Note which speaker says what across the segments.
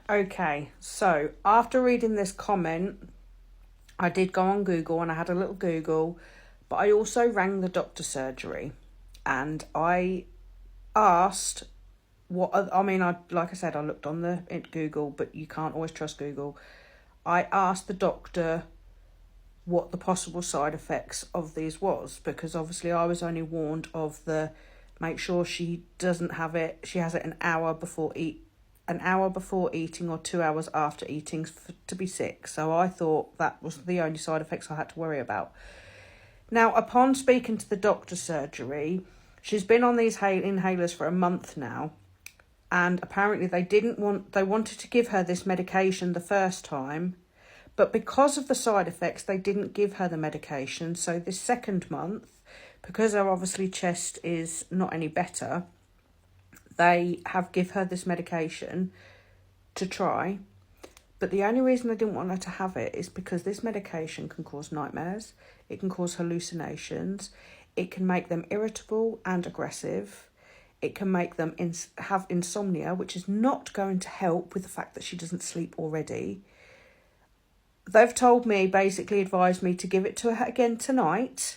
Speaker 1: Okay, so after reading this comment, I did go on Google and I had a little Google, but I also rang the doctor's surgery and I asked like I said, I looked on the Google, but you can't always trust Google. I asked the doctor what the possible side effects of these was, because obviously I was only warned of the make sure she doesn't have it, she has it an hour before eating or 2 hours after eating to be sick. So I thought that was the only side effects I had to worry about. Now, upon speaking to the doctor's surgery, she's been on these inhalers for a month now, and apparently they wanted to give her this medication the first time, but because of the side effects, they didn't give her the medication. So this second month, because her obviously chest is not any better, they have give her this medication to try. But the only reason they didn't want her to have it is because this medication can cause nightmares, it can cause hallucinations, it can make them irritable and aggressive, it can make them have insomnia, which is not going to help with the fact that she doesn't sleep already. They've told me, basically advised me to give it to her again tonight,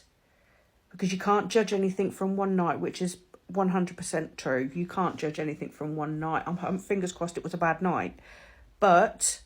Speaker 1: because you can't judge anything from one night, which is 100% true. You can't judge anything from one night. I'm fingers crossed it was a bad night. But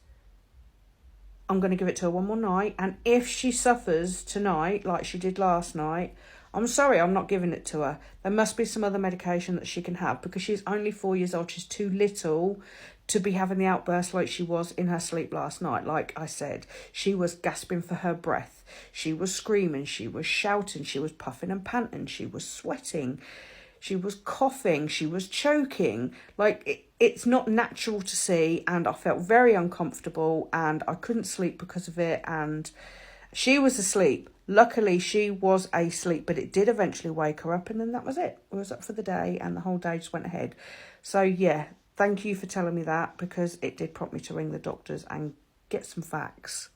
Speaker 1: I'm going to give it to her one more night. And if she suffers tonight, like she did last night, I'm sorry, I'm not giving it to her. There must be some other medication that she can have, because she's only 4 years old. She's too little to be having the outburst like she was in her sleep last night. Like I said, she was gasping for her breath. She was screaming. She was shouting. She was puffing and panting. She was sweating. She was coughing. She was choking. Like, it's not natural to see, and I felt very uncomfortable, and I couldn't sleep because of it, and she was asleep. Luckily, she was asleep, but it did eventually wake her up, and then that was it. I was up for the day, and the whole day just went ahead. So, yeah, thank you for telling me that, because it did prompt me to ring the doctors and get some facts.